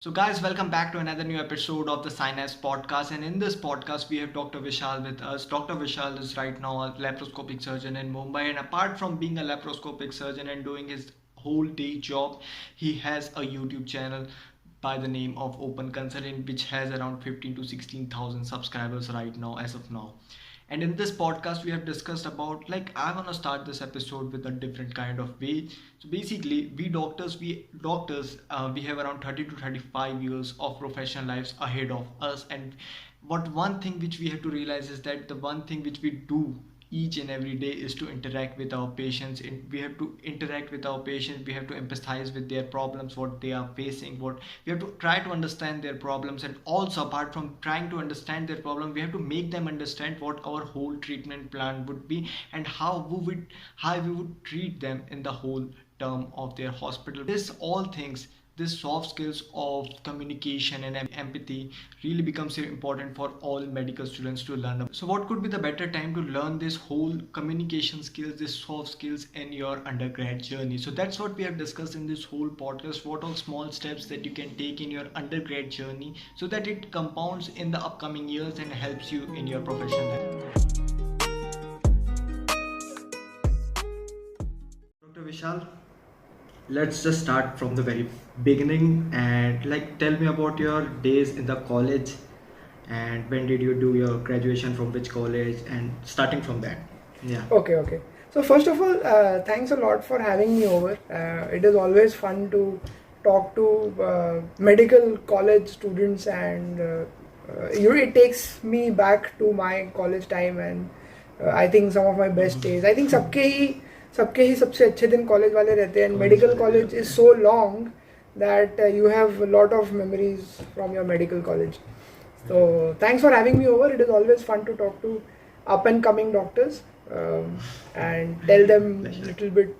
So, guys, welcome back to another new episode of the Sinus podcast. And in this podcast, we have Dr. Vishal with us. Dr. Vishal is right now a laparoscopic surgeon in Mumbai. And apart from being a laparoscopic surgeon and doing his whole day job, he has a YouTube channel by the name of Open Consultant, which has around 15 to 16,000 subscribers right now, as of now. And in this podcast, we have discussed about, like, I want to start this episode with a different kind of way. So basically, we have around 30 to 35 years of professional lives ahead of us. And what one thing which we have to realize is that the one thing which we do each and every day is to interact with our patients. And we have to interact with our patients, we have to empathize with their problems, what they are facing, what we have to try to understand their problems. And also, apart from trying to understand their problem, we have to make them understand what our whole treatment plan would be, and how we would treat them in the whole term of their hospital. This soft skills of communication and empathy really becomes important for all medical students to learn. So what could be the better time to learn this whole communication skills, this soft skills in your undergrad journey? So that's what we have discussed in this whole podcast. What are small steps that you can take in your undergrad journey so that it compounds in the upcoming years and helps you in your professional life. Dr. Vishal, let's just start from the very beginning and, like, tell me about your days in the college, and when did you do your graduation, from which college, and starting from that. Yeah. Okay. So first of all, thanks a lot for having me over. It is always fun to talk to medical college students, and it takes me back to my college time, and I think some of my best days. I think सबके ही सबसे अच्छे दिन college वाले रहते हैं. Medical college is so long that you have a lot of memories from your medical college. So thanks for having me over. It is always fun to talk to up and coming doctors and tell them a little bit,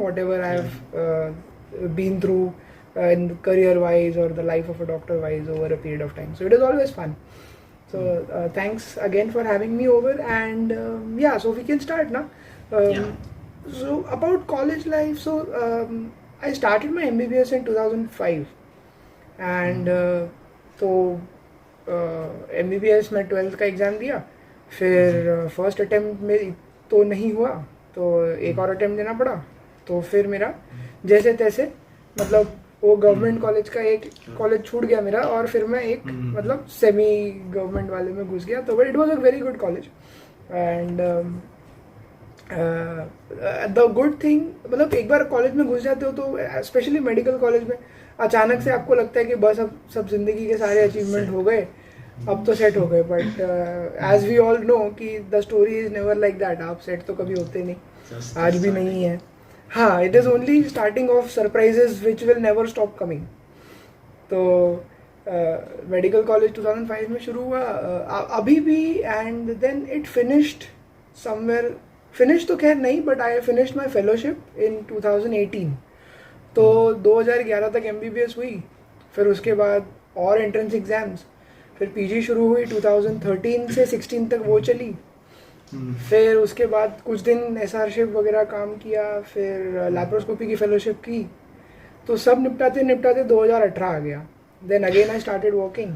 whatever I have been through in career wise or the life of a doctor wise over a period of time. So it is always fun. So thanks again for having me over, and so we can start now. So about college life, so I started my MBBS in 2005, and तो MBBS में 12th का exam दिया. फिर first attempt में तो नहीं हुआ, तो एक और अटेम्प्ट देना पड़ा. तो फिर मेरा जैसे तैसे, मतलब वो गवर्नमेंट कॉलेज का एक कॉलेज छूट गया मेरा, और फिर मैं एक मतलब सेमी गवर्नमेंट वाले में घुस गया. तो but it was a very good college, and the good thing, मतलब एक बार कॉलेज में घुस जाते हो तो स्पेशली मेडिकल कॉलेज में अचानक से आपको लगता है कि बस अब सब जिंदगी के सारे अचीवमेंट हो गए, अब तो सेट हो गए. But as we all know कि the story is never like that. आप सेट तो कभी होते नहीं, आज भी नहीं है. हाँ, it is only starting of surprises which will never stop coming. तो मेडिकल कॉलेज 2005 में शुरू हुआ, अभी भी, and then it finished somewhere. Finish तो खैर नहीं, but I finished my fellowship in 2018. तो 2011 तक MBBS हुई. फिर उसके बाद और एंट्रेंस एग्ज़ाम्स, फिर PG शुरू हुई 2013 से 16 तक वो चली. फिर उसके बाद कुछ दिन SRship वगैरह काम किया, फिर लैप्रोस्कोपी की फेलोशिप की. तो सब निपटाते निपटाते 2018 आ गया. Then again I started working,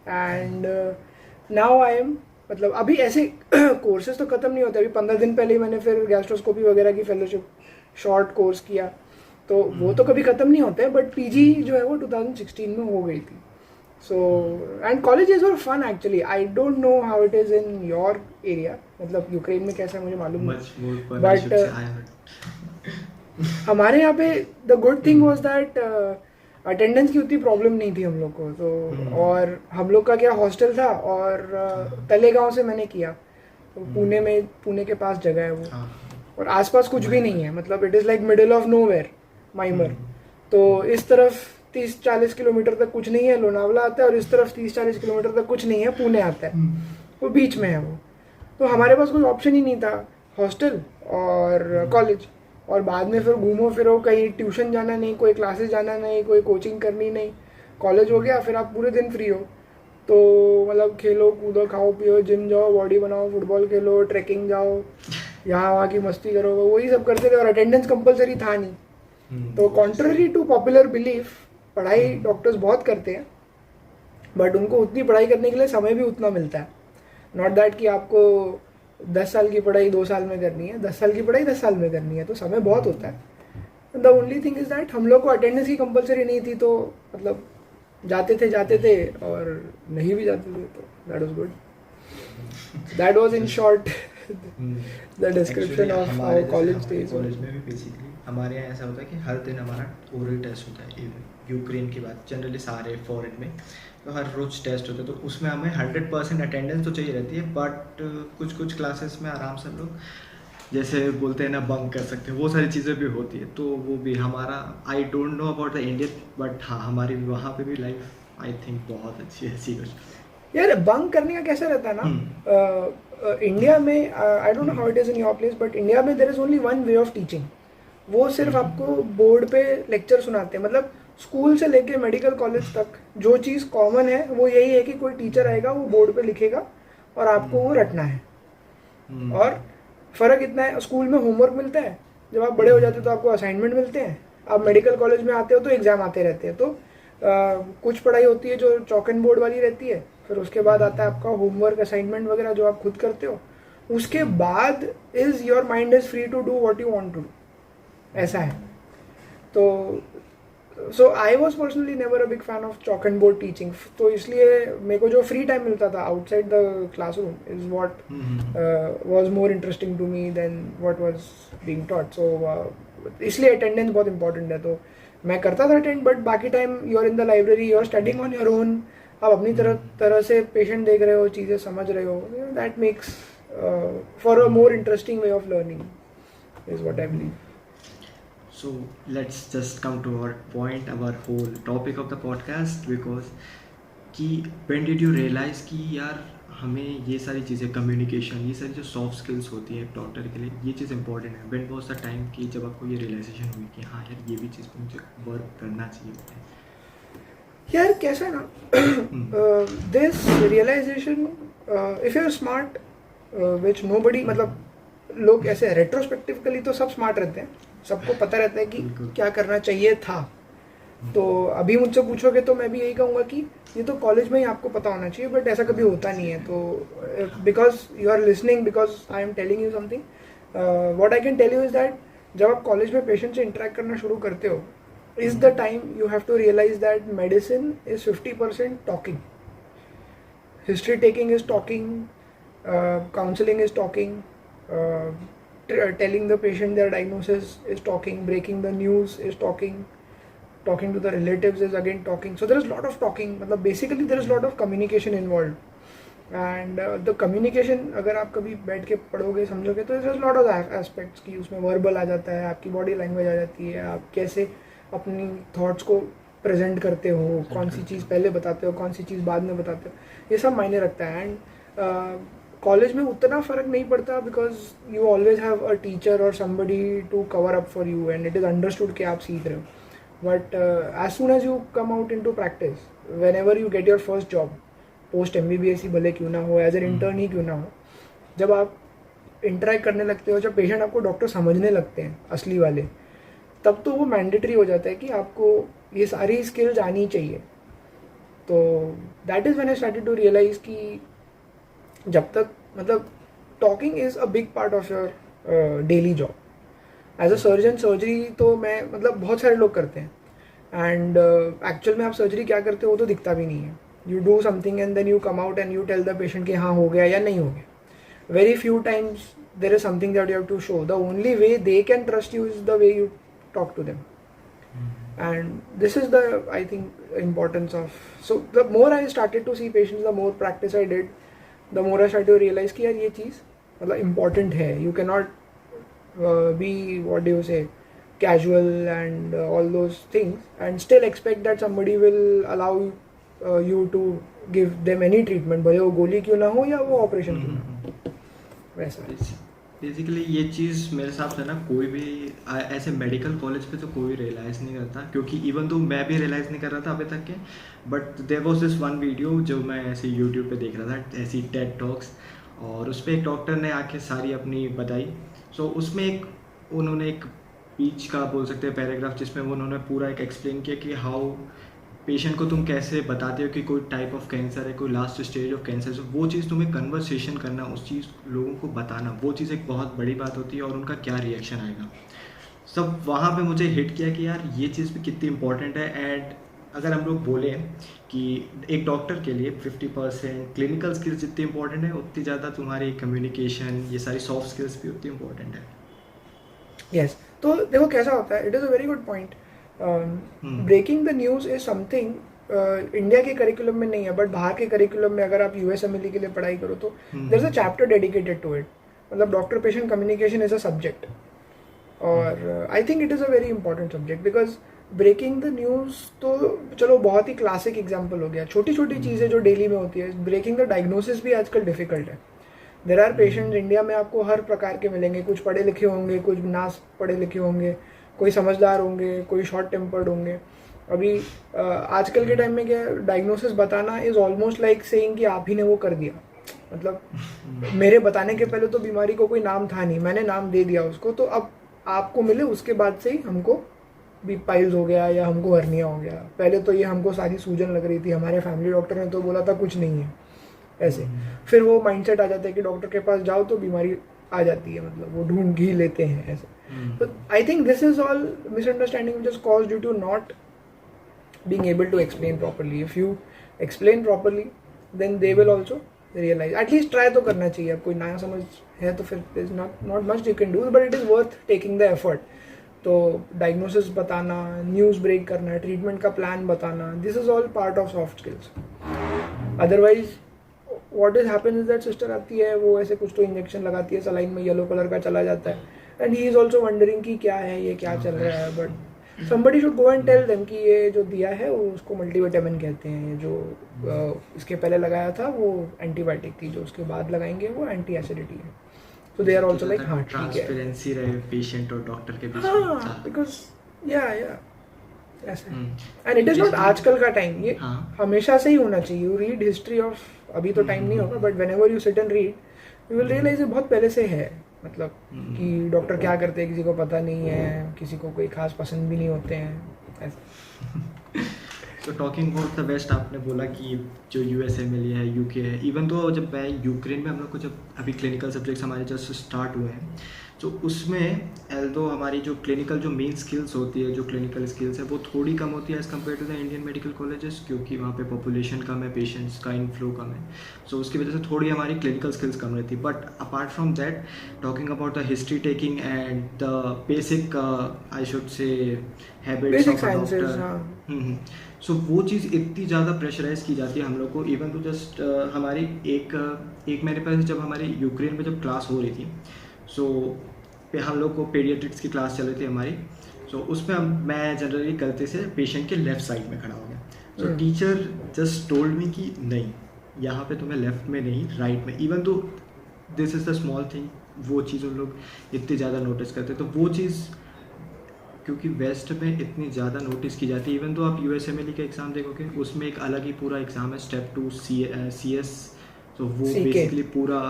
and now I am, मतलब अभी ऐसे कोर्सेज तो ख़त्म नहीं होते. अभी 15 दिन पहले ही मैंने फिर गैस्ट्रोस्कोपी वगैरह की फेलोशिप शॉर्ट कोर्स किया, तो वो तो कभी ख़त्म नहीं होते. बट PG जो है वो 2016 में हो गई थी. So and colleges were fun actually. I don't know how it is in your area, मतलब यूक्रेन में कैसा है मुझे मालूम नहीं, बट हमारे यहाँ पे the good thing was that attendance की उतनी प्रॉब्लम नहीं थी हम लोग को. तो और हम लोग का क्या हॉस्टल था, और तलेगांव से मैंने किया, तो पुणे के पास जगह है वो, और आसपास कुछ भी नहीं है. मतलब it is like middle of nowhere, माइमर. तो इस तरफ 30-40 किलोमीटर तक कुछ नहीं है, लोनावला आता है, और इस तरफ 30-40 किलोमीटर तक कुछ नहीं है, पुणे आता है. वो बीच में है वो. तो हमारे पास कोई ऑप्शन ही नहीं था, हॉस्टल और कॉलेज. और बाद में फिर घूमो फिरो, कहीं ट्यूशन जाना नहीं, कोई क्लासेस जाना नहीं, कोई कोचिंग करनी नहीं. कॉलेज हो गया, फिर आप पूरे दिन फ्री हो, तो मतलब खेलो कूदो, खाओ पियो, जिम जाओ, बॉडी बनाओ, फुटबॉल खेलो, ट्रैकिंग जाओ, यहाँ वहाँ की मस्ती करो, वही सब करते थे. और अटेंडेंस कंपलसरी था नहीं. तो कॉन्ट्ररी टू पॉपुलर बिलीफ, पढ़ाई डॉक्टर्स बहुत करते हैं, बट उनको उतनी पढ़ाई करने के लिए समय भी उतना मिलता है. नॉट दैट कि आपको 10 साल की पढ़ाई 2 साल में करनी है, 10 साल की पढ़ाई 10 साल में करनी है, तो समय बहुत होता है. The only thing is that हम लोग को अटेंडेंस की कंपलसरी नहीं थी, तो मतलब जाते थे और नहीं भी जाते थे, तो that was good. That was in short the description of our college days. College में भी बेसिकली हमारे यहाँ ऐसा होता है कि हर दिन हमारा ओरल टेस्ट होता है. यूक्रेन की बात, जनरली सारे फॉरेन में तो हर रोज टेस्ट होता है, तो उसमें हमें 100% अटेंडेंस तो चाहिए रहती है. बट कुछ क्लासेस में आराम से हम लोग जैसे बोलते हैं ना बंक कर सकते हैं, वो सारी चीज़ें भी होती है. तो वो भी हमारा, आई don't know about the Indian, but हाँ हमारी वहाँ पे भी लाइफ आई थिंक बहुत अच्छी है. ऐसी कुछ यार बंक करने का कैसा रहता है ना, इंडिया में I don't know how it is in your place, but India में there is only one way of teaching. वो सिर्फ आपको बोर्ड पे लेक्चर सुनाते हैं. मतलब स्कूल से लेके मेडिकल कॉलेज तक जो चीज़ कॉमन है वो यही है कि कोई टीचर आएगा, वो बोर्ड पे लिखेगा और आपको वो रटना है. और फ़र्क इतना है, स्कूल में होमवर्क मिलता है, जब आप बड़े हो जाते हो तो आपको असाइनमेंट मिलते हैं. आप मेडिकल कॉलेज में आते हो तो एग्ज़ाम आते रहते हैं. तो कुछ पढ़ाई होती है जो चॉक एंड बोर्ड वाली रहती है, फिर उसके बाद आता है आपका होमवर्क, असाइनमेंट वगैरह जो आप खुद करते हो. उसके बाद is your mind is free to do what you want to do. ऐसा है. तो so I was personally never a big fan of chalk and board teaching. तो इसलिए मेरे को जो फ्री टाइम मिलता था outside the classroom is what was more interesting to me than what was being taught. So इसलिए attendance बहुत important है. तो मैं करता था अटेंड, बट बाकी time you are in the library, you are studying on your own. आप अपनी तरह से पेशेंट देख रहे हो, चीज़ें समझ रहे हो. That makes for a more interesting way of learning is what I believe. So let's just come to our point, our whole topic of the podcast, because कि when did you realize कि यार हमें ये सारी चीज़ें, communication, ये सारी जो सॉफ्ट स्किल्स होती है एक डॉक्टर के लिए, ये चीज़ इंपॉर्टेंट है. when was the time कि जब आपको ये रियलाइजेशन हुई कि हाँ यार ये भी चीज़ मुझे वर्क करना चाहिए. यार कैसा है ना, this realization if you are smart which nobody, मतलब लोग ऐसे रेट्रोस्पेक्टिवली तो सब स्मार्ट रहते हैं, सबको पता रहता है कि क्या करना चाहिए था. तो अभी मुझसे पूछोगे तो मैं भी यही कहूँगा कि ये तो कॉलेज में ही आपको पता होना चाहिए, बट ऐसा कभी होता नहीं है. तो because you are listening, because I am telling you something, what I can tell you is that जब आप कॉलेज में पेशेंट से इंटरेक्ट करना शुरू करते हो, is the time you have to realise that medicine is 50% talking, history taking is talking, counselling is talking, telling the patient their diagnosis is talking, breaking the news is talking, talking to the relatives is again talking. So there is a lot of talking. मतलब basically there is a lot of communication involved. And the communication अगर आप कभी बैठ के पढ़ोगे समझोगे तो there is a lot of aspects कि उसमें verbal आ जाता है, आपकी body language आ जाती है, आप कैसे अपनी thoughts को प्रेजेंट करते हो, कौन सी चीज़ पहले बताते हो, कौन सी चीज़ बाद में बताते हो, ये सब मायने रखता है. एंड कॉलेज में उतना फ़र्क नहीं पड़ता because you always have a teacher और somebody to cover up for you and it is understood कि आप सीख रहे हो. But as soon as you come out into practice, whenever you get your first job, post MBBS ही भले क्यों ना हो, एज एन इंटर्न ही क्यों ना हो, जब आप इंटरेक्ट करने लगते हो, जब पेशेंट आपको डॉक्टर समझने लगते हैं असली वाले, तब तो वो मैंडेटरी हो जाता है कि आपको ये सारी स्किल्स आनी चाहिए. तो that is when I started to realise कि जब तक, मतलब talking is a big part of your daily job. As a surgeon surgery तो मैं, मतलब बहुत सारे लोग करते हैं, एंड एक्चुअल में आप सर्जरी क्या करते हो वो तो दिखता भी नहीं है. You do something and then you come out and you tell the patient कि हाँ हो गया या नहीं हो गया. Very few times there is something that you have to show. The only way they can trust you is the way you talk to them. And this is the, I think, importance of, so the more I started to see patients, the more practice I did, the more I started to realize कि यार ये चीज़ मतलब important है. You cannot be, what do you say, casual and all those things and still expect that somebody will allow you to give them any treatment, भले वो गोली क्यों ना हो या वो ऑपरेशन क्यों ना हो, वैसा. बेसिकली ये चीज़ मेरे हिसाब से ना कोई भी ऐसे मेडिकल कॉलेज पे तो कोई रियलाइज़ नहीं करता, क्योंकि इवन तो मैं भी रियलाइज़ नहीं कर रहा था अभी तक के. But there was this one video जो मैं ऐसे यूट्यूब पे देख रहा था, ऐसी टेड टॉक्स, और उस पर एक डॉक्टर ने आके सारी अपनी बताई. सो उसमें उन्होंने एक बीच का बोल सकते हैं पैराग्राफ जिसमें वो उन्होंने पूरा एक एक्सप्लेन किया कि हाउ पेशेंट को तुम कैसे बताते हो कि कोई टाइप ऑफ कैंसर है, कोई लास्ट स्टेज ऑफ कैंसर, तो वो चीज़ तुम्हें कन्वर्सेशन करना, उस चीज़ लोगों को बताना, वो चीज़ एक बहुत बड़ी बात होती है और उनका क्या रिएक्शन आएगा। सब वहाँ पे मुझे हिट किया कि यार ये चीज़ भी कितनी इंपॉर्टेंट है। एंड अगर हम लोग बोलें कि एक डॉक्टर के लिए 50% क्लिनिकल स्किल्स जितनी इंपॉर्टेंट है, उतनी ज़्यादा तुम्हारी कम्युनिकेशन, ये सारी सॉफ्ट स्किल्स भी उतनी इंपॉर्टेंट है। यस, तो देखो कैसा होता है, it is a very good point. Breaking the news is something India के करिकुलम में नहीं है, बट बाहर के करिकुलम में अगर आप USMLE के लिए पढ़ाई करो तो there is a chapter dedicated to it. मतलब doctor patient communication is a subject, और I think it is a very important subject because breaking the news तो चलो बहुत ही क्लासिक एग्जाम्पल हो गया, छोटी छोटी चीज़ें जो डेली में होती है। ब्रेकिंग द डायग्नोसिस भी आजकल डिफिकल्ट है। देर आर पेशेंट्स इंडिया में आपको हर प्रकार के मिलेंगे, कुछ पढ़े लिखे होंगे, कुछ ना पढ़े लिखे होंगे, कोई समझदार होंगे, कोई शॉर्ट टेम्पर्ड होंगे। अभी आजकल के टाइम में क्या डायग्नोसिस बताना इज ऑलमोस्ट लाइक सेइंग कि आप ही ने वो कर दिया। मतलब मेरे बताने के पहले तो बीमारी को कोई नाम था नहीं, मैंने नाम दे दिया उसको, तो अब आपको मिले उसके बाद से ही हमको भी पाइल्स हो गया या हमको हर्निया हो गया। पहले तो ये हमको सारी सूजन लग रही थी, हमारे फैमिली डॉक्टर ने तो बोला था कुछ नहीं है ऐसे। फिर वो माइंडसेट आ जाता है कि डॉक्टर के पास जाओ तो बीमारी आ जाती है, मतलब वो ढूंढ ही लेते हैं ऐसे। तो I think this is all misunderstanding which is caused due to not being able to explain properly. If you explain properly, then they will also realize. At least try तो करना चाहिए। अब कोई नया समझ है तो फिर there's not much you can do, but it is worth taking the effort. तो diagnosis बताना, news break करना, treatment का plan बताना, this is all part of soft skills. Otherwise, what is happens is that sister आती है, वो ऐसे कुछ तो injection लगाती है, saline में yellow color का चला जाता है, and he is also wondering कि क्या है ये, क्या चल रहा है, but somebody should go and tell them कि ये जो दिया है वो उसको मल्टीविटामिन कहते हैं, ये जो इसके पहले लगाया था वो एंटीबायोटिक थी, जो उसके बाद लगाएंगे वो एंटी एसिडिटी है। So they are also like हाँ ठीक है, ट्रांसपेरेंसी रहे पेशेंट और डॉक्टर के बीच में। हाँ, because ऐसा है। एंड इट इज नॉट आजकल का टाइम, ये हमेशा से ही होना चाहिए। यू रीड हिस्ट्री ऑफ, अभी तो टाइम नहीं होगा, but whenever you sit and read you will realise बहुत पहले से है। मतलब कि डॉक्टर क्या करते हैं किसी को पता नहीं है, किसी को कोई खास पसंद भी नहीं होते हैं ऐसा। तो टॉकिंग अबाउट द वेस्ट, आपने बोला कि जो USMLE है, UK है, इवन तो जब मैं यूक्रेन में हम लोग को जब अभी क्लिनिकल सब्जेक्ट्स हमारे जस्ट स्टार्ट हुए हैं, तो उसमें एल्दो हमारी जो क्लिनिकल जो मेन स्किल्स होती है, जो क्लिनिकल स्किल्स है, वो थोड़ी कम होती है as compare to the Indian medical colleges, क्योंकि वहाँ पे पॉपुलेशन कम है, पेशेंट्स का इनफ्लो कम है, सो उसकी वजह से थोड़ी हमारी क्लिनिकल स्किल्स कम रहती है। But apart from that, talking about the history taking and the basic I should say habits of a doctor, so वो चीज़ इतनी ज़्यादा प्रेशराइज की जाती है हम लोग को। इवन तो जस्ट हमारी एक मेरे पास जब हमारी यूक्रेन में जब क्लास हो रही थी, सो हम लोग को पेडियाट्रिक्स की क्लास चल रही थी हमारी, सो उसमें मैं जनरली गलती से पेशेंट के लेफ़्ट साइड में खड़ा हो गया। सो टीचर जस्ट टोल्ड मी कि नहीं, यहाँ पे तुम्हें लेफ़्ट में नहीं राइट में, इवन तो this is the small thing, वो चीज़ उन लोग इतनी ज़्यादा नोटिस करते। तो वो चीज़ क्योंकि वेस्ट में इतनी ज़्यादा नोटिस की जाती है, इवन तो आप USMLE का एग्ज़ाम देखोगे उसमें एक अलग ही पूरा एग्ज़ाम है, स्टेप 2 CS, तो वो बेसिकली पूरा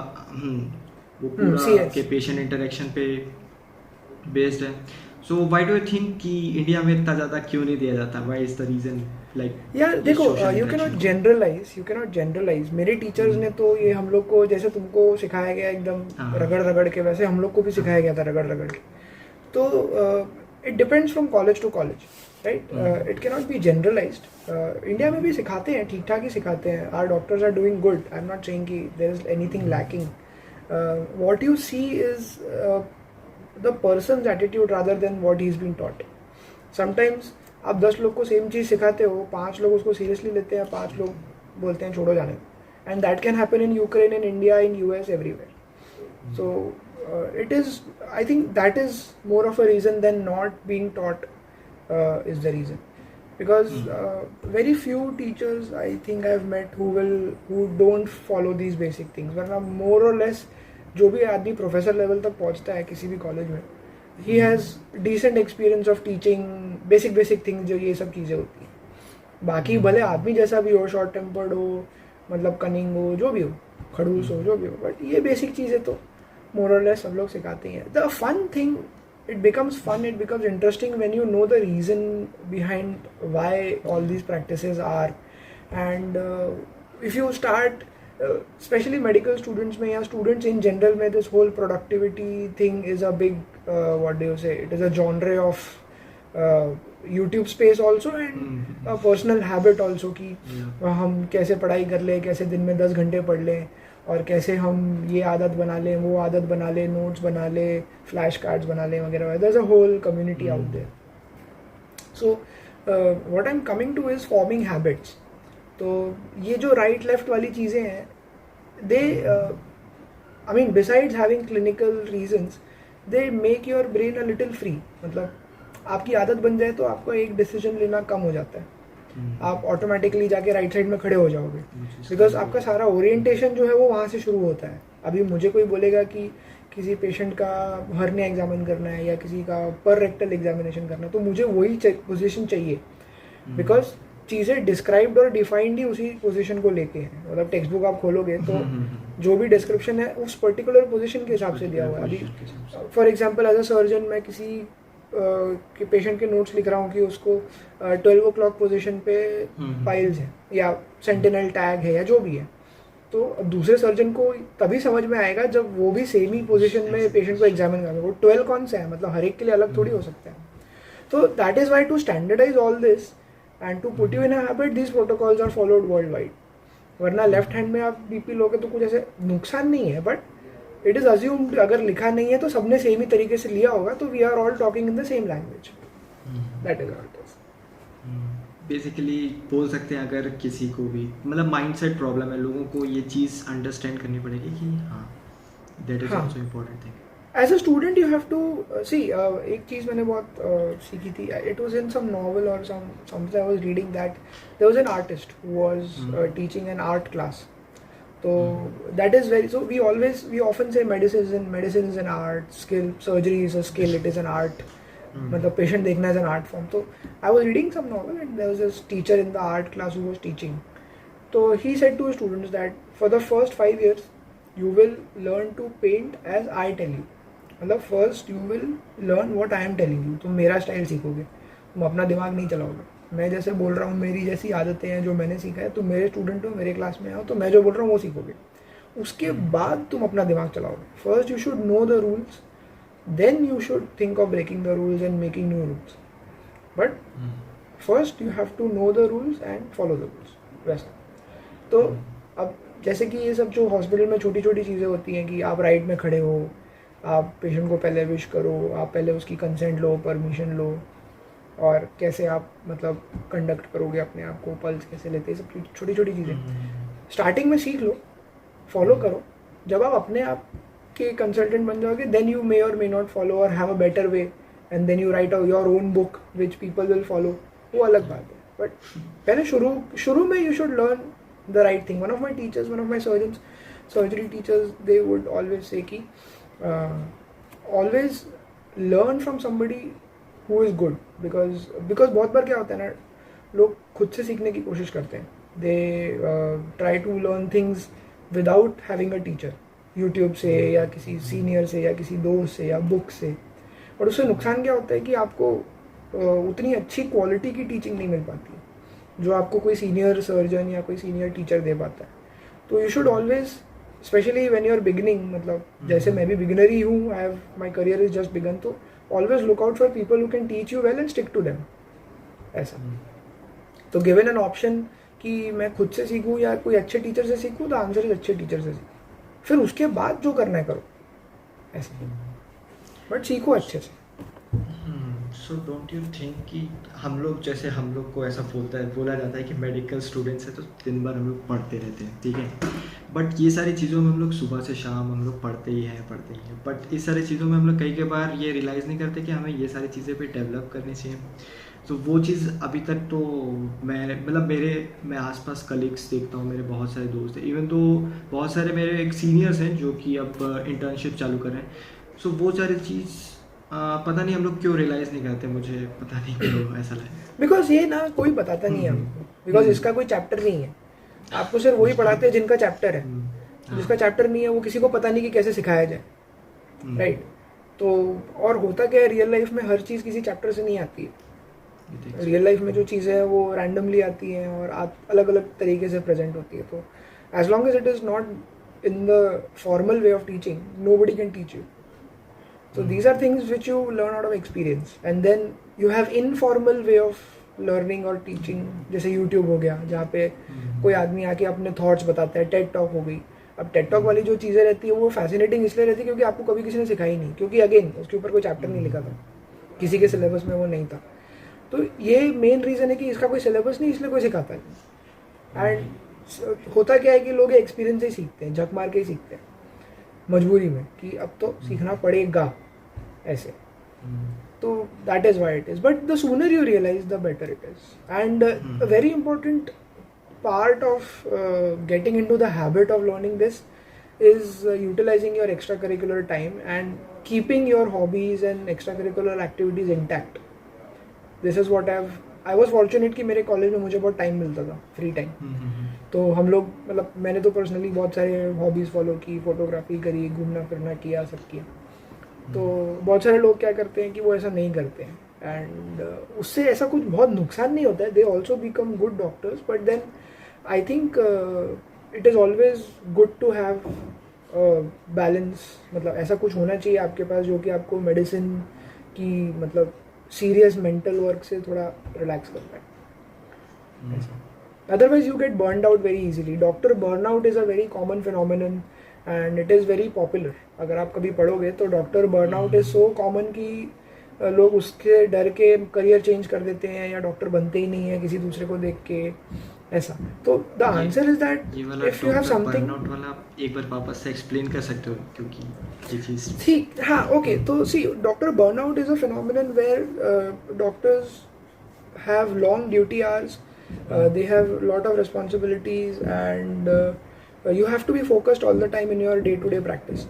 वो पूरा के पेशेंट इंटरेक्शन पे बेस्ड है। So why do you think कि इंडिया में इतना ज़्यादा क्यों नहीं दिया जाता? Why is the reason? Like यार देखो, यू कैन नॉट जनरलाइज। मेरे टीचर्स ने तो ये हम लोग को, जैसे तुमको सिखाया गया एकदम रगड़ रगड़ के, वैसे हम लोग को भी सिखाया गया था रगड़ रगड़ के। तो it depends from college to college, right? It can not be generalized. India में भी सिखाते हैं, ठीक ठाक ही सिखाते हैं। Our doctors are doing good, I am not saying कि there is anything lacking. What you see is the person's attitude rather than what he's been taught. Sometimes आप 10 लोग को सेम चीज़ सिखाते हो, 5 लोग उसको सीरियसली लेते हैं, 5 लोग बोलते हैं छोड़ो जाने, and that can happen in Ukraine, in India, in US, everywhere. So it is, I think that is more of a reason than not being taught is the reason. Because very few teachers I think I've met who don't follow these basic things. वरना more or less जो भी आदमी professor level तक पहुंचता है किसी भी college में, he has decent experience of teaching basic things, जो ये सब चीज़ें होती हैं। बाकी भले आदमी जैसा भी हो, शॉर्ट टेम्पर्ड हो, मतलब कनिंग हो, जो भी हो, खड़ूस हो, जो भी हो, बट ये बेसिक चीज़ें तो मोर और लेस सब लोग सिखाते हैं। The fun thing it becomes fun, it becomes interesting when you know the reason behind why all these practices are. And if you start, especially medical students में या students in general में, this whole productivity thing is a big, what do you say, it is a genre of YouTube space also, and a personal habit also कि हम कैसे पढ़ाई कर ले, कैसे दिन में 10 घंटे पढ़ लें, और कैसे हम ये आदत बना लें, वो आदत बना लें, नोट्स बना लें, फ्लैश कार्ड्स बना लें वगैरह. There's a whole community out there. So what I'm coming to is forming habits. तो ये जो राइट लेफ्ट वाली चीज़ें हैं, they I mean besides having clinical reasons, they make your brain a little free. मतलब आपकी आदत बन जाए तो आपको एक डिसीजन लेना कम हो जाता है. आप ऑटोमेटिकली जाके राइट साइड में खड़े हो जाओगे, बिकॉज आपका सारा ओरिएंटेशन जो है वो वहाँ से शुरू होता है. अभी मुझे कोई बोलेगा कि किसी पेशेंट का हर्निया एग्जामिन करना है या किसी का पर रेक्टल एग्जामिनेशन करना है, तो मुझे वही पोजीशन चाहिए, बिकॉज चीज़ें डिस्क्राइब्ड और डिफाइंड ही उसी पोजीशन को लेके हैं. मतलब टेक्स्ट बुक आप खोलोगे तो जो भी डिस्क्रिप्शन है उस पर्टिकुलर पोजीशन के हिसाब से दिया हुआ है. अभी for example as a surgeon मैं किसी कि पेशेंट के नोट्स लिख रहा हूँ कि उसको 12 o'clock पोजीशन पे पाइल्स है या सेंटिनल टैग है या जो भी है, तो अब दूसरे सर्जन को तभी समझ में आएगा जब वो भी सेम ही पोजीशन में पेशेंट को एग्जामिन करेंगे. वो 12 कौन सा है, मतलब हर एक के लिए अलग थोड़ी हो सकता है. तो that is why to standardise all this and to put you in a habit, these protocols are followed world wide. वरना लेफ्ट हैंड में आप बीपी लोगे तो कुछ ऐसे नुकसान नहीं है, बट इट इज़ अज्यूम्ड अगर लिखा नहीं है तो सबने सेम ही तरीके से लिया होगा, तो we are all talking in the same language. That is how it is. Basically बोल सकते हैं अगर किसी को भी मतलब माइंडसेट प्रॉब्लम है, लोगों को ये चीज़ अंडरस्टैंड करनी पड़ेगी कि हाँ that is also important thing. As a student you have to see, एक चीज़ मैंने बहुत सीखी थी. It was in some novel और something I was reading that there was an artist who was teaching an art class. So that is very, so we often say medicine is an art, surgery is a skill, it is an art. मतलब patient देखना is an art form. So I was reading some novel and there was this teacher in the art class who was teaching. So he said to his students that for the first 5 years you will learn to paint as I tell you. मतलब first you will learn what I am telling you. तुम मेरा style सीखोगे, तुम अपना दिमाग नहीं चलाओगे. मैं जैसे बोल रहा हूँ, मेरी जैसी आदतें हैं जो मैंने सीखा है, तुम मेरे स्टूडेंट हो, मेरे क्लास में आओ, तो मैं जो बोल रहा हूँ वो सीखोगे. उसके बाद तुम अपना दिमाग चलाओगे. First you should know the rules, then you should think of breaking the rules and making new rules. But first you have to know the rules and follow the rules. वैसा तो अब जैसे कि ये सब जो हॉस्पिटल में छोटी छोटी चीज़ें होती हैं कि आप राइट में खड़े हो, आप पेशेंट को पहले विश करो, आप पहले उसकी कंसेंट लो, परमिशन लो, और कैसे आप मतलब कंडक्ट करोगे अपने आप को, पल्स कैसे लेते हैं, सब छोटी छोटी चीज़ें स्टार्टिंग में सीख लो, फॉलो करो. जब आप अपने आप के कंसल्टेंट बन जाओगे, देन यू मे और मे नॉट फॉलो और have a better way, and then you write your own book which people will follow. वो अलग बात है. बट पहले शुरू में you should learn the right thing. One of my teachers, one of my surgery teachers, they would always say कि always learn from somebody who is good, because बहुत बार क्या होता है ना, लोग खुद से सीखने की कोशिश करते हैं. they try to learn things without having a teacher, YouTube से या किसी सीनियर से या किसी दोस्त से या बुक से. और उससे नुकसान क्या होता है कि आपको उतनी अच्छी क्वालिटी की टीचिंग नहीं मिल पाती जो आपको कोई सीनियर सर्जन या कोई सीनियर टीचर दे पाता है. तो you should always, specially when you are beginning, मतलब जैसे मैं भी बिगिनर ही हूँ, I have my career is just began, तो always look out for people who can teach you well and stick to them. ऐसा. तो given an option कि मैं खुद से सीखूँ या कोई अच्छे टीचर से सीखूँ, तो आंसर इज अच्छे टीचर से सीखो, फिर उसके बाद जो करना है करो. ऐसा. बट सीखो अच्छे से. सो डोंट यू थिंक कि हम लोग को ऐसा बोला जाता है कि मेडिकल स्टूडेंट्स है तो दिन भर हम लोग पढ़ते रहते हैं, ठीक है, बट ये सारी चीज़ों में हम लोग सुबह से शाम हम लोग पढ़ते ही हैं. बट इस सारी चीज़ों में हम लोग कई बार ये रियलाइज़ नहीं करते कि हमें ये सारी चीज़ें भी डेवलप करनी चाहिए. तो वो चीज़ अभी तक तो मैं आसपास कलीग्स देखता हूँ, मेरे बहुत सारे दोस्त हैं, इवन तो बहुत सारे मेरे एक सीनियर्स हैं जो कि अब इंटर्नशिप चालू कर रहे हैं. सो वो सारी चीज़ पता नहीं हम लोग क्यों रियलाइज़ नहीं करते, मुझे पता नहीं क्यों ऐसा लगे. बिकॉज ये ना कोई बताता नहीं है हमको, बिकॉज इसका कोई चैप्टर नहीं है. आपको सिर्फ वही पढ़ाते हैं जिनका चैप्टर है. जिसका चैप्टर नहीं है वो किसी को पता नहीं कि कैसे सिखाया जाए. राइट. तो और होता क्या है, रियल लाइफ में हर चीज़ किसी चैप्टर से नहीं आती है। रियल लाइफ में जो चीज़ें हैं वो रैंडमली आती हैं और अलग अलग तरीके से प्रेजेंट होती है। तो as long as it is not in the formal way of teaching, nobody can teach you. So these are things which you learn out of experience, and then you have informal way of learning or teaching, जैसे YouTube हो गया जहाँ पे कोई आदमी आके अपने thoughts बताता है, टेड टॉक हो गई। अब टेड टॉक वाली जो चीज़ें रहती है वो फैसिनेटिंग इसलिए रहती है क्योंकि आपको कभी किसी ने सिखाई नहीं, क्योंकि अगेन उसके ऊपर कोई चैप्टर नहीं लिखा था, किसी के सिलेबस में वो नहीं था। तो ये मेन रीज़न है कि इसका कोई सिलेबस नहीं, इसलिए कोई सिखाता नहीं। एंड होता क्या है कि लोग एक्सपीरियंस ही सीखते हैं, झक मार के ही सीखते हैं मजबूरी में कि अब तो सीखना पड़ेगा ऐसे। तो that is why it is, but the sooner you realise the better it is. And a very important part of getting into the habit of learning this is utilizing your extracurricular time and keeping your hobbies and extracurricular activities intact. This is what I was fortunate कि मेरे college में मुझे बहुत time मिलता था, free time. तो हम लोग मतलब मैंने तो पर्सनली बहुत सारे हॉबीज़ फॉलो की, फोटोग्राफी करी, घूमना फिरना किया, सब किया। तो बहुत सारे लोग क्या करते हैं कि वो ऐसा नहीं करते हैं, एंड उससे ऐसा कुछ बहुत नुकसान नहीं होता है। They also become good doctors, but then I think it is always good to have balance. मतलब ऐसा कुछ होना चाहिए आपके पास जो कि आपको मेडिसिन की मतलब सीरियस मेंटल वर्क से थोड़ा रिलैक्स कर पाए। Otherwise you get burned out very easily. Doctor burnout is a very common phenomenon and it is very popular. अगर आप कभी पढ़ोगे तो doctor burnout is so common कि लोग उसके डर के करियर चेंज कर देते हैं या डॉक्टर बनते ही नहीं है किसी दूसरे को देख के, ऐसा। तो the answer is that if you have something, burnout वाला एक बार वापस से एक्सप्लेन कर सकते हो क्योंकि ये चीज ठीक, हाँ, ओके। तो see, doctor burnout is a phenomenon where doctors have long duty hours, they have a lot of responsibilities and you have to be focused all the time in your day to day practice.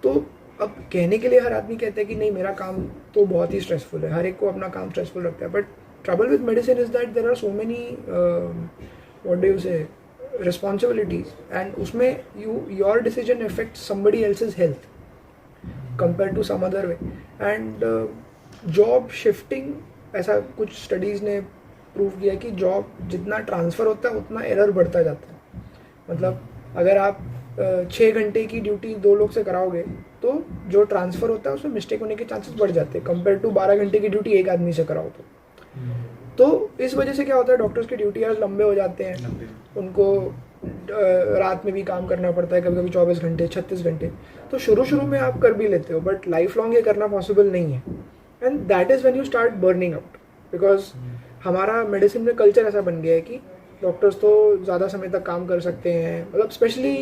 तो अब कहने के लिए हर आदमी कहता है कि नहीं मेरा काम तो बहुत ही स्ट्रेसफुल है, हर एक को अपना काम स्ट्रेसफुल लगता है, but trouble with medicine is that there are so many what do you say responsibilities, and उसमें your decision affects somebody else's health compare to some other way. And job shifting, ऐसा कुछ studies ने prove किया कि job जितना transfer होता है उतना एरर बढ़ता जाता है। मतलब अगर आप 6 घंटे की ड्यूटी 2 लोग से कराओगे तो जो ट्रांसफ़र होता है उसमें मिस्टेक होने के चांसेस बढ़ जाते हैं कंपेयर टू 12 घंटे की ड्यूटी एक आदमी से कराओ तो इस वजह से क्या होता है, डॉक्टर्स के ड्यूटी आवर्स लंबे हो जाते हैं, उनको रात में भी काम करना पड़ता है, कभी कभी 24 घंटे 36 घंटे। तो शुरू में आप कर भी लेते हो, बट लाइफ लॉन्ग ये करना पॉसिबल नहीं है, and that is when you start burning out. Because हमारा मेडिसिन में कल्चर ऐसा बन गया है कि डॉक्टर्स तो ज़्यादा समय तक काम कर सकते हैं, मतलब स्पेशली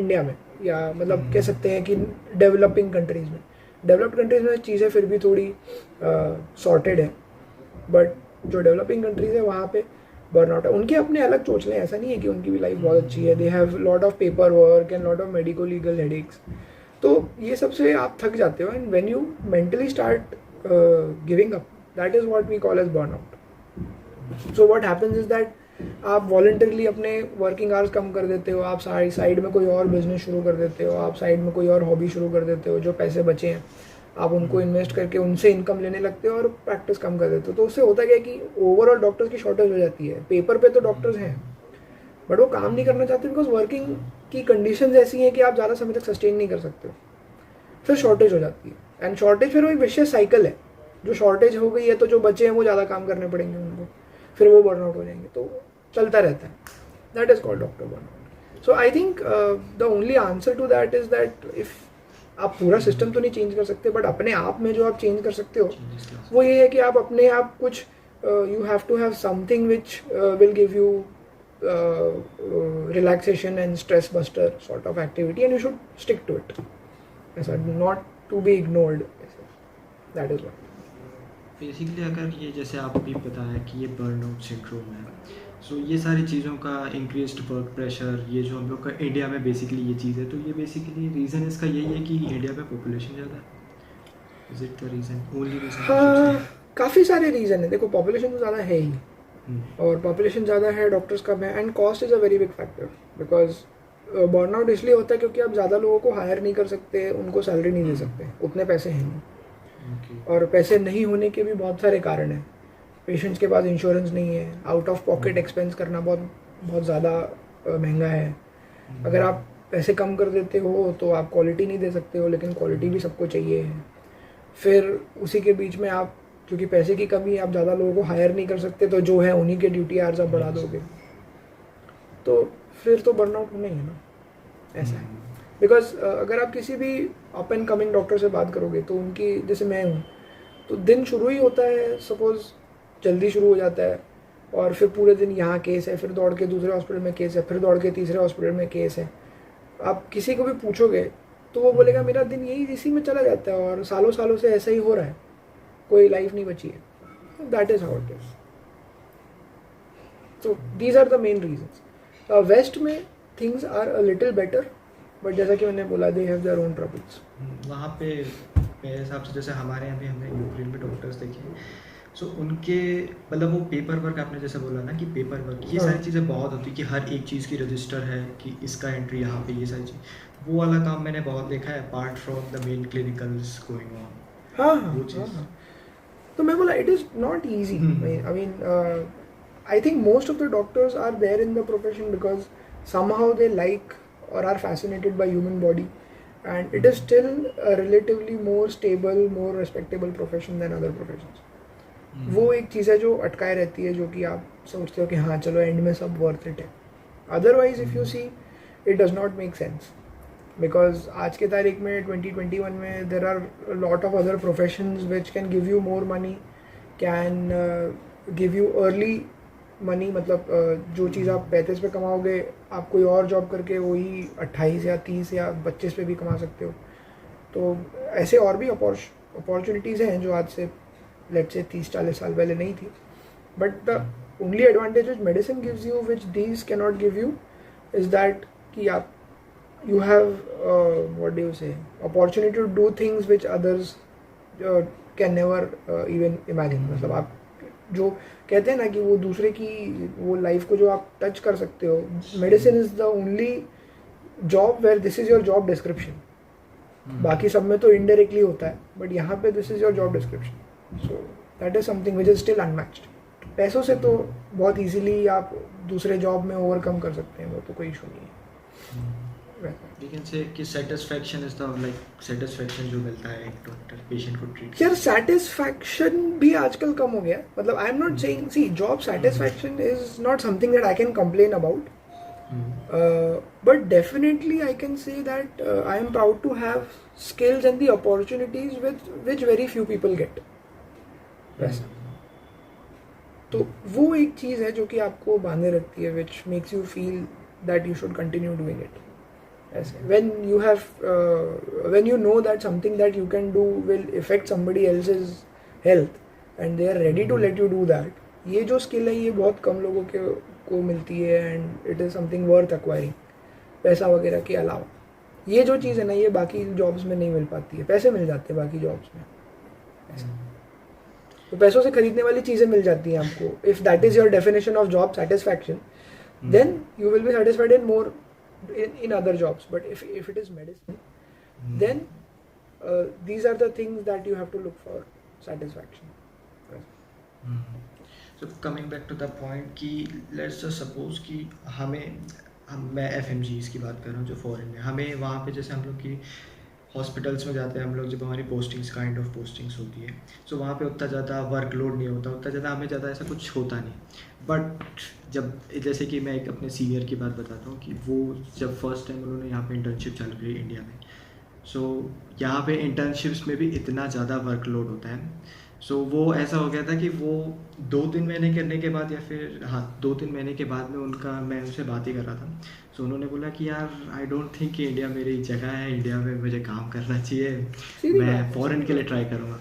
इंडिया में, या मतलब कह सकते हैं कि डेवलपिंग कंट्रीज़ में। डेवलप्ड कंट्रीज़ में चीज़ें फिर भी थोड़ी सॉर्टेड है, बट जो डेवलपिंग कंट्रीज़ है वहाँ पे बर्नआउट है। उनके अपने अलग चोचले, ऐसा नहीं है कि उनकी भी लाइफ बहुत अच्छी है। They have lot of paper work and lot of medico legal headaches. तो ये सबसे आप थक जाते हो, and when you mentally start giving up, that is what we call as burnout. So what happens is that आप voluntarily अपने working hours कम कर देते हो, आप साइड में कोई और बिजनेस शुरू कर देते हो, आप साइड में कोई और हॉबी शुरू कर देते हो, जो पैसे बचे हैं आप उनको इन्वेस्ट करके उनसे इनकम लेने लगते हो और प्रैक्टिस कम कर देते हो। तो उससे होता क्या है कि ओवरऑल डॉक्टर्स की शॉर्टेज हो जाती है। पेपर पे तो डॉक्टर्स हैं बट वो काम नहीं करना चाहते बिकॉज वर्किंग की कंडीशंस ऐसी हैं कि आप ज़्यादा समय तक सस्टेन नहीं कर सकते हो, फिर शॉर्टेज हो जाती है। एंड शॉर्टेज फिर वो एक विशियस साइकिल है, जो शॉर्टेज हो गई है तो जो बचे हैं वो ज़्यादा काम करने पड़ेंगे उनको, फिर वो बर्नआउट हो जाएंगे, तो चलता रहता है। That is called doctor burnout. So I think the only answer to that is that if आप पूरा सिस्टम तो नहीं चेंज कर सकते, बट अपने आप में जो आप चेंज कर सकते हो वो ये है कि आप अपने आप कुछ you have to have something which will give you relaxation and stress buster sort of activity, and you should stick to it, ऐसा not to be ignored. That is what basically अगर ये जैसे आप भी बताया कि ये बर्नआउट सिंड्रोम है, सो ये सारी चीज़ों का इंक्रीज्ड वर्क प्रेशर, ये जो हम लोग का इंडिया में बेसिकली ये चीज़ है, तो ये बेसिकली रीज़न इसका यही है कि इंडिया में पॉपुलेशन ज़्यादा है। Is it the reason, only reason? हाँ, काफ़ी सारे रीज़न है। देखो पॉपुलेशन तो ज़्यादा है ही, और पॉपुलेशन ज़्यादा है, डॉक्टर्स कम है, and cost is a very big factor because burnout इसलिए होता है क्योंकि आप ज़्यादा लोगों को हायर नहीं कर सकते, उनको सैलरी नहीं दे सकते, उतने पैसे हैं नहीं। और पैसे नहीं होने के भी बहुत सारे कारण हैं। पेशेंट्स के पास इंश्योरेंस नहीं है, आउट ऑफ पॉकेट एक्सपेंस करना बहुत बहुत ज़्यादा महंगा है। अगर आप पैसे कम कर देते हो तो आप क्वालिटी नहीं दे सकते हो, लेकिन क्वालिटी भी सबको चाहिए है। फिर उसी के बीच में आप, क्योंकि पैसे की कमी, आप ज़्यादा लोगों को हायर नहीं कर सकते, तो जो है उन्हीं के ड्यूटी आवर्स आप बढ़ा दोगे, तो फिर तो बर्नआउट नहीं है ना, ऐसा है। बिकॉज अगर आप किसी भी अप एंड कमिंग डॉक्टर से बात करोगे तो उनकी, जैसे मैं हूँ, तो दिन शुरू ही होता है, सपोज जल्दी शुरू हो जाता है, और फिर पूरे दिन यहाँ केस है, फिर दौड़ के दूसरे हॉस्पिटल में केस है, फिर दौड़ के तीसरे हॉस्पिटल में केस है। आप किसी को भी पूछोगे तो वो बोलेगा मेरा दिन यही इसी में चला जाता है, और सालों सालों से ऐसा ही हो रहा है, कोई लाइफ नहीं बची है। That is how it is. So these are the main reasons. West में things are a little better, but जैसा कि मैंने बोला, they have their own troubles. वहाँ पे मेरे हिसाब से, जैसे हमारे यहाँ भी हमने यूक्रेन में डॉक्टर्स देखे, सो उनके मतलब वो पेपर वर्क, आपने जैसे बोला ना कि पेपर वर्क, ये सारी चीज़ें बहुत होती है कि हर एक चीज़ की रजिस्टर है कि इसका एंट्री यहाँ पे, ये सारी चीज़, वो वाला काम मैंने बहुत देखा है, apart from the main clinicals going on. हाँ, तो मैं बोला it is not easy. I mean I think most of the doctors are there in the profession because somehow they like or are fascinated by human body, and it is still a relatively more stable, more respectable profession than other professions. वो एक चीज़ है जो अटकाए रहती है, जो कि आप सोचते हो कि हाँ चलो एंड में सब वर्थ इट है। Otherwise if you see it does not make sense, because आज के तारीख में 2021 में there are lot of other professions which can give you more money, can give you early money. मतलब जो चीज़ आप 35 पे कमाओगे, आप कोई और जॉब करके वही 28 या 30 या 25 पे भी कमा सकते हो। तो ऐसे और भी अपॉर्चुनिटीज़ हैं जो आज से लेट्स से 30-40 साल पहले नहीं थी। But the only advantage which medicine gives you which these can not give you is that कि आप you have what do you say opportunity to do things which others can never even imagine. मतलब आप जो कहते हैं ना कि वो दूसरे की वो लाइफ को जो आप टच कर सकते हो, medicine is the only job where this is your job description. बाकी सब में तो इनडायरेक्टली होता है, बट यहाँ पे this is your job description. So that is something which is still unmatched. पैसों से तो बहुत इजीली आप दूसरे जॉब में ओवरकम कर सकते हैं, वो तो कोई इशू नहीं है। You can say कि satisfaction is the like satisfaction जो मिलता है एक डॉक्टर पेशेंट को ट्रीट। यार सेटिस्फैक्शन भी आजकल कम हो गया। मतलब I am not saying, see job satisfaction is not something that I can complain about, but definitely I can say that I am proud to have skills and the opportunities which very few people get. वैसा तो वो एक चीज़ है जो कि आपको बांधे रखती है, which makes you feel that you should continue doing it. ऐसे when you have when you know that something that you can do will affect somebody else's health and they are ready to let you do that, ये जो skill है ये बहुत कम लोगों को मिलती है, and it is something worth acquiring. पैसा वगैरह के अलावा ये जो चीज़ है ना, ये बाकी जॉब्स में नहीं मिल पाती है। पैसे मिल जाते हैं बाकी जॉब्स में, तो पैसों से खरीदने वाली चीज़ें मिल जाती हैं आपको। If that is your definition of job satisfaction, then you will be satisfied in more in other jobs. But if it is medicine, then these are the things that you have to look for satisfaction. So coming back to the point कि let's just suppose कि मैं FMGs की बात कर रहा हूँ जो foreign में, हमें वहाँ पे जैसे हम लोग की हॉस्पिटल्स में जाते हैं हम लोग, जब हमारी पोस्टिंग्स काइंड ऑफ पोस्टिंग्स होती है, सो वहाँ पे उतना ज़्यादा वर्कलोड नहीं होता, उतना ज़्यादा हमें ज़्यादा ऐसा कुछ होता नहीं। बट जब जैसे कि मैं एक अपने सीनियर की बात बताता हूँ कि वो जब फर्स्ट टाइम उन्होंने यहाँ पे इंटर्नशिप चालू की इंडिया में, सो यहाँ पे इंटर्नशिप्स में भी इतना ज़्यादा वर्कलोड होता है। सो वो ऐसा हो गया था कि वो 2-3 महीने करने के बाद, या फिर 2-3 महीने के बाद में मैं उनसे बात ही कर रहा था। सो उन्होंने बोला कि यार आई डोंट थिंक कि इंडिया मेरी जगह है, इंडिया में मुझे काम करना चाहिए, मैं फ़ॉरेन के लिए ट्राई करूँगा।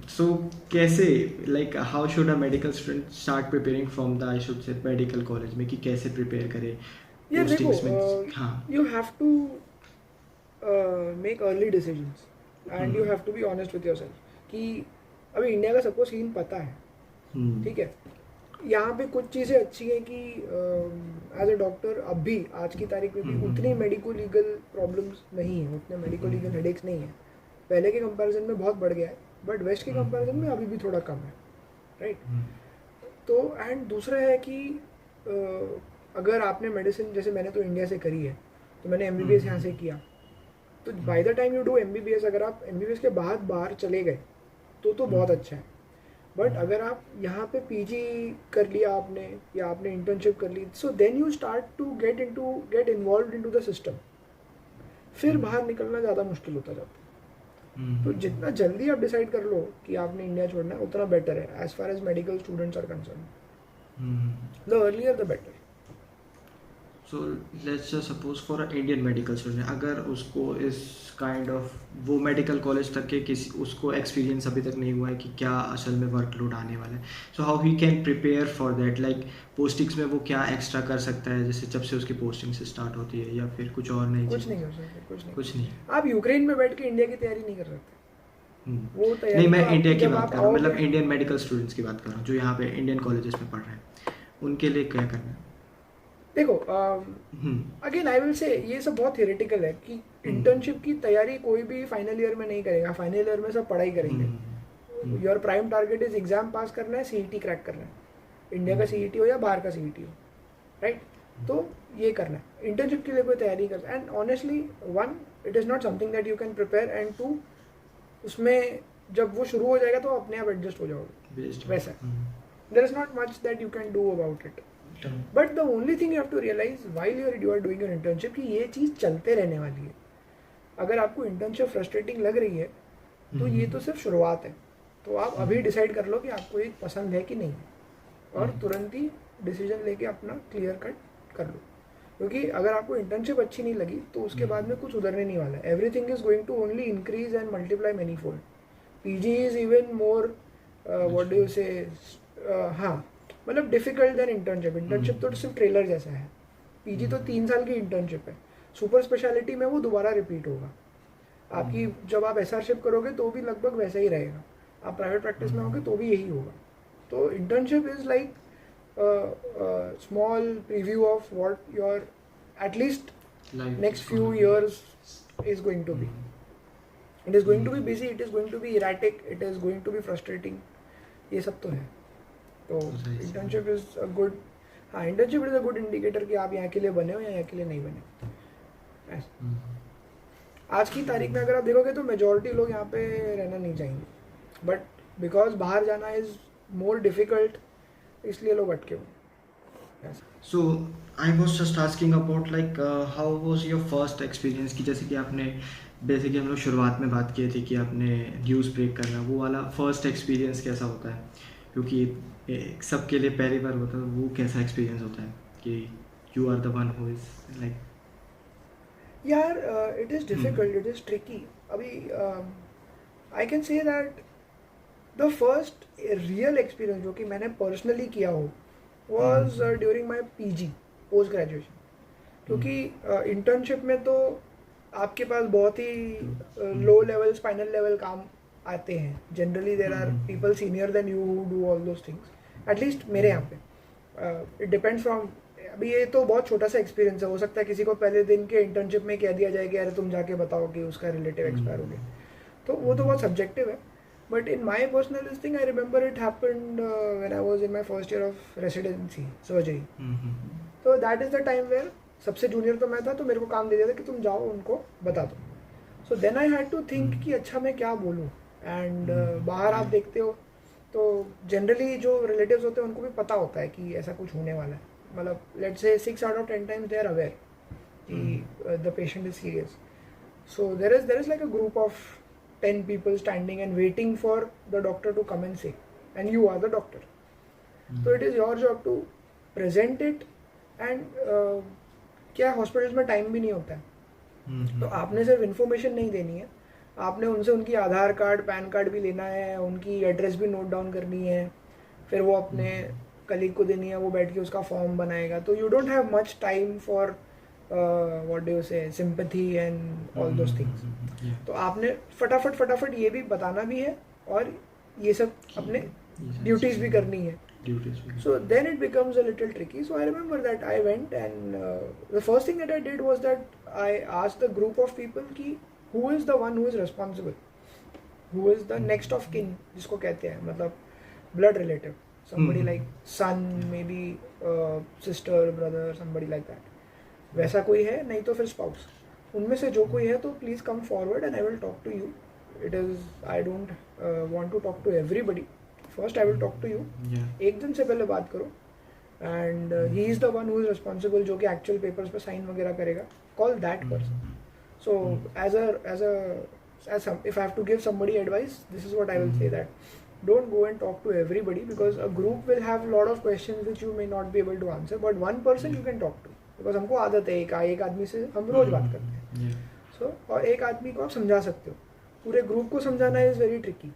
सो कैसे, like how should a medical student start preparing from the, I should say medical college में, कि कैसे प्रिपेयर करे पोस्टिंग्स में? You have to make early decisions and you have to be honest with yourself कि अभी India का सबको scene पता है, ठीक है, यहाँ पे कुछ चीज़ें अच्छी हैं कि एज ए डॉक्टर अब भी आज की तारीख में भी उतनी मेडिको लीगल प्रॉब्लम्स नहीं है, उतने मेडिको लीगल हेडेक्स नहीं है। पहले के कंपैरिजन में बहुत बढ़ गया है, बट वेस्ट के कंपैरिजन में अभी भी थोड़ा कम है, राइट। तो एंड दूसरा है कि अगर आपने मेडिसिन, जैसे मैंने तो इंडिया से करी है, तो मैंने MBBS यहाँ से किया, तो by the time you do MBBS, अगर आप MBBS के बाद बाहर चले गए तो बहुत अच्छा है। बट अगर आप यहाँ पे PG कर लिया आपने, या आपने इंटर्नशिप कर ली, so then you start to get involve into the system, फिर बाहर निकलना ज़्यादा मुश्किल होता जाता है। तो जितना जल्दी आप डिसाइड कर लो कि आपने इंडिया छोड़ना है, उतना बेटर है as far as medical students are concern. The earlier the better. So let's just suppose for a Indian medical student, अगर उसको इस काइंड ऑफ वो मेडिकल कॉलेज तक के किसी उसको एक्सपीरियंस अभी तक नहीं हुआ है कि क्या असल में वर्कलोड आने वाला है, so how he can prepare for that, like postings में वो क्या एक्स्ट्रा कर सकता है, जैसे जब से उसकी पोस्टिंग से स्टार्ट होती है, या फिर कुछ और नहीं? कुछ नहीं कर सकते, कुछ नहीं। आप यूक्रेन में बैठ के इंडिया की तैयारी नहीं कर सकते। वो तैयारी नहीं, मैं तो इंडिया की जब बात आप कर रहा हूँ, मतलब आओगे- इंडियन मेडिकल स्टूडेंट्स की बात कर रहा हूँ जो यहाँ पे इंडियन कॉलेजेस में पढ़ रहे हैं, उनके लिए क्या करना है? देखो अगेन आई विल से ये सब बहुत थ्योरेटिकल है कि इंटर्नशिप की तैयारी कोई भी फाइनल ईयर में नहीं करेगा। फाइनल ईयर में सब पढ़ाई करेंगे। Your prime target is exam पास करना है, CET क्रैक करना है, इंडिया का CET हो या बाहर का CET हो, राइट। तो ये करना है, इंटर्नशिप के लिए कोई तैयारी कर। And honestly one, it is not something that you can prepare, and two, उसमें जब वो शुरू हो जाएगा तो अपने आप एडजस्ट हो जाओगे, वैसा। There is not much that you can do about it. But the only thing you have to realise while you are doing your internship कि ये चीज़ चलते रहने वाली है। अगर आपको इंटर्नशिप फ्रस्ट्रेटिंग लग रही है तो ये तो सिर्फ शुरुआत है। तो आप अभी डिसाइड कर लो कि आपको ये पसंद है कि नहीं, और तुरंत ही डिसीजन लेके अपना क्लियर कट कर लो। क्योंकि अगर आपको इंटर्नशिप अच्छी नहीं लगी तो उसके बाद में कुछ उधरने नहीं वाला है। Everything is going to only increase and multiply many fold. PG is even more what do you say, हाँ मतलब डिफिकल्ट देन इंटर्नशिप। इंटर्नशिप तो सिर्फ ट्रेलर जैसा है, PG तो 3 साल की इंटर्नशिप है। सुपर स्पेशलिटी में वो दोबारा रिपीट होगा आपकी। जब आप SR-शिप करोगे तो भी लगभग वैसा ही रहेगा, आप प्राइवेट प्रैक्टिस में होगे तो भी यही होगा। तो internship is like small preview of what your at least next few years is going to be. It is going to be busy, it is going to be erratic, it is going to be frustrating, ये सब तो है। तो internship is a good, हाँ internship is a good indicator कि आप यहाँ के लिए बने हो या यहाँ के लिए नहीं बने। आज की तारीख में अगर आप देखोगे तो मेजॉरिटी लोग यहाँ पे रहना नहीं चाहेंगे, बट बिकॉज बाहर जाना इज मोर डिफिकल्ट, इसलिए लोग अटके हुए। So I was just asking about like how was your first experience, कि जैसे कि आपने बेसिकली हम लोग शुरुआत में बात की थी कि आपने न्यूज़ ब्रेक करना, वो वाला फर्स्ट एक्सपीरियंस कैसा होता है? क्योंकि सबके लिए पहली बार होता है, वो कैसा एक्सपीरियंस होता है कि you are the one who is like, यार it is difficult, it is tricky. अभी I can say that the first real experience जो कि मैंने पर्सनली किया हो was during my PG post graduation. क्योंकि इंटर्नशिप में तो आपके पास बहुत ही लो लेवल स्पाइनल लेवल काम आते हैं। Generally there are people senior than you who do all those things, at least मेरे यहाँ पे। इट डिपेंड्स फ्रॉम, अभी ये तो बहुत छोटा सा एक्सपीरियंस है, हो सकता है किसी को पहले दिन के इंटर्नशिप में कह दिया जाए कि अरे तुम जाके बताओ कि उसका रिलेटिव एक्सपायर हो गया, तो वो तो बहुत सब्जेक्टिव है। But in my personal thing I remember it happened when I was in my first year of residency surgery. तो that is the time where सबसे जूनियर तो मैं था, तो मेरे को काम दे दिया था कि तुम जाओ उनको बता दो। So then I had to think कि अच्छा मैं क्या बोलूँ। एंड बाहर आप देखते हो तो जनरली जो रिलेटिव्स होते हैं उनको भी पता होता है कि ऐसा कुछ होने वाला है। मतलब let's say 6 out of 10 times they are aware कि the patient is serious. So there is like a group of 10 people standing and waiting for the doctor to come and say, and you are the doctor. So it is your job to present it, and क्या hospitals में time भी नहीं होता है, तो आपने सिर्फ information नहीं देनी है, आपने उनसे उनकी आधार कार्ड पैन कार्ड भी लेना है, उनकी एड्रेस भी नोट डाउन करनी है, फिर वो अपने कलीग को देनी है, वो बैठ के उसका फॉर्म बनाएगा। तो you don't have much time for what do you say sympathy and all those things. तो आपने फटाफट ये भी बताना भी है और ये सब अपने ड्यूटीज भी करनी है. Duties. So then it becomes a little tricky. So I remember that I went and the first thing that I did was that I asked the group of people कि who is the one who is responsible, who is the next of kin जिसको कहते हैं, मतलब blood relative, somebody like son, maybe sister, brother, somebody like that. वैसा कोई है, नहीं तो फिर spouse. उनमें से जो कोई है तो please come forward and I will talk to you. It is, I don't want to talk to everybody. First I will talk to you. एक दिन से पहले बात करो. And he is the one who is responsible, जो कि actual papers पे sign वगैरह करेगा. Call that person. So if I have to give somebody advice, this is what I will say, that don't go and talk to everybody, because a group will have a lot of questions which you may not be able to answer, but one person you can talk to, because हमको आदत है एक आदमी से हम रोज बात करते हैं. So और एक आदमी को आप समझा सकते हो. पूरे ग्रुप को समझाना is very tricky.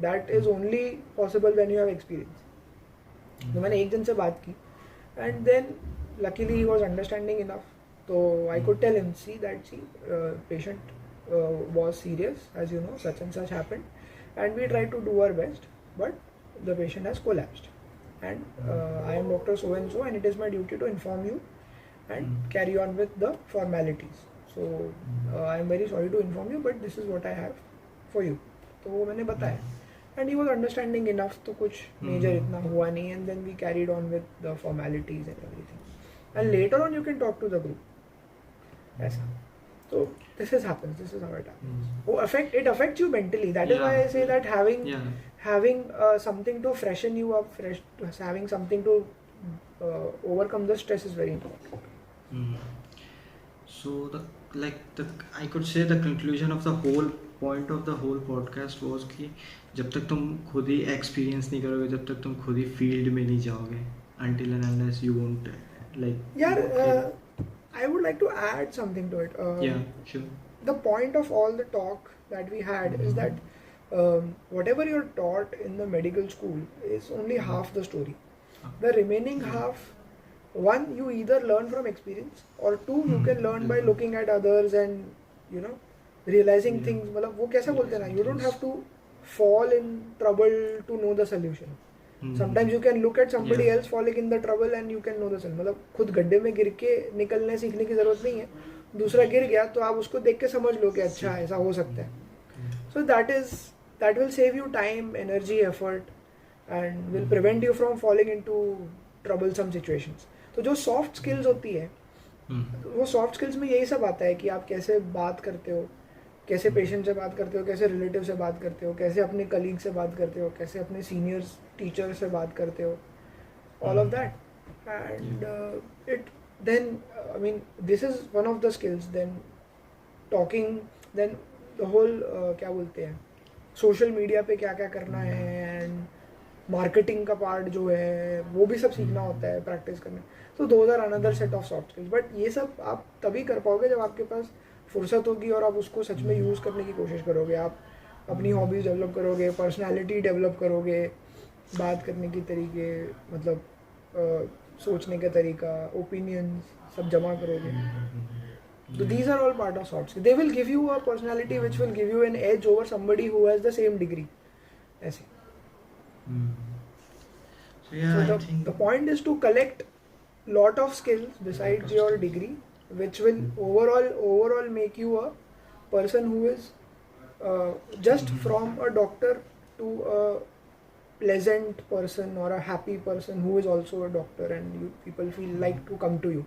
That is only possible when you have experience. तो मैंने एक दिन से बात की, and then luckily he was understanding enough. So I could tell him, patient was serious, as you know, such and such happened, and we tried to do our best, but the patient has collapsed, and I am Dr. So and so, and it is my duty to inform you and carry on with the formalities. So I am very sorry to inform you, but this is what I have for you. तो वो मैंने बताया, and he was understanding enough, तो कुछ major इतना हुआ नहीं, and then we carried on with the formalities and everything, and later on you can talk to the group. ऐसा. So this happens. This is how it happens. It affects you mentally. That is why I say that having something to freshen you up, having something to overcome the stress is very important. So I could say the conclusion of the whole point of the whole podcast was कि जब तक तुम खुद ही experience नहीं करोगे, जब तक तुम खुद ही field में नहीं जाओगे, until and unless you won't I would like to add something to it. Sure. The point of all the talk that we had is that whatever you're taught in the medical school is only half the story. The remaining half, one, you either learn from experience, or two, you can learn by looking at others and, realizing things. मतलब वो कैसा बोलते हैं ना, you don't have to fall in trouble to know the solution. Sometimes you can look at somebody else falling in the trouble and you can know the solution. मतलब खुद गड्ढे में गिर के निकलने सीखने की जरूरत नहीं है. दूसरा गिर गया तो आप उसको देख के समझ लो कि अच्छा ऐसा हो सकता है. So that will save you time, energy, effort, and will prevent you from falling into troublesome situations. तो जो सॉफ्ट स्किल्स होती है, वो सॉफ्ट स्किल्स में यही सब आता है कि आप कैसे बात करते हो, कैसे पेशेंट से बात करते हो, कैसे रिलेटिव से बात करते हो, कैसे अपने कलीग से बात करते हो, कैसे अपने सीनियर्स टीचर से बात करते हो, all of that. And this is one of the skills. Then talking, then the whole क्या बोलते हैं, सोशल मीडिया पे क्या क्या करना है, एंड मार्केटिंग का पार्ट जो है वो भी सब सीखना होता है, प्रैक्टिस करना. तो those are another set of soft skills. But ये सब आप तभी कर पाओगे जब आपके पास फुर्सत होगी और आप उसको सच में यूज़ करने की कोशिश करोगे. आप अपनी हॉबीज़ डेवलप करोगे, पर्सनालिटी डेवलप करोगे, बात करने की तरीके, मतलब सोचने का तरीका, ओपिनियंस सब जमा करोगे. So these are all part of soft skills. They will give you a personality which will give you an edge over somebody who has the same degree. ऐसे. So the point is to collect lot of skills besides your degree, which will overall make you a person who is just from a doctor to a pleasant person or a happy person who is also a doctor, and people feel like to come to you.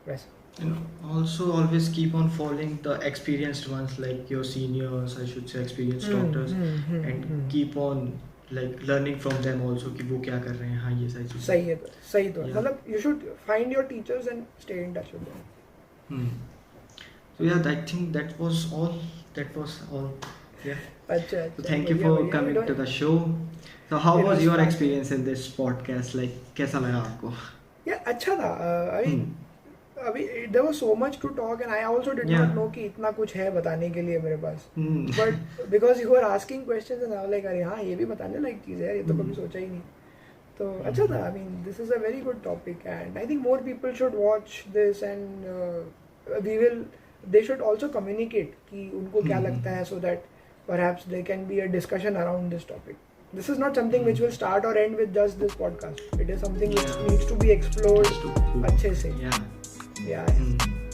Yes. And also always keep on following the experienced ones, like your seniors, I should say, experienced doctors, and keep on learning from them also कि वो क्या कर रहे हैं. हाँ, ये सही चीज़. सही तो मतलब you should find your teachers and stay in touch with them. So yeah, I think that was all. Yeah. अच्छा. So thank you for coming to the show. So how was your experience in this podcast? कैसा लगा आपको? Yeah, अच्छा था. अभी there was so much to talk, and I also did not know कि इतना कुछ है बताने के लिए मेरे पास. But because you were asking questions and I was like, अरे हाँ, ये भी बताने लायक चीज़ है यार, ये तो कभी सोचा ही नहीं. तो अच्छा था. This is a very good topic, and I think more people should watch this, and they should also communicate कि उनको क्या लगता है, so that perhaps there can be a discussion around this topic. this is not something which will start or end with just this podcast. It is something which Yeah. needs to be explored Just to- अच्छे से. Yeah. Yeah. Mm.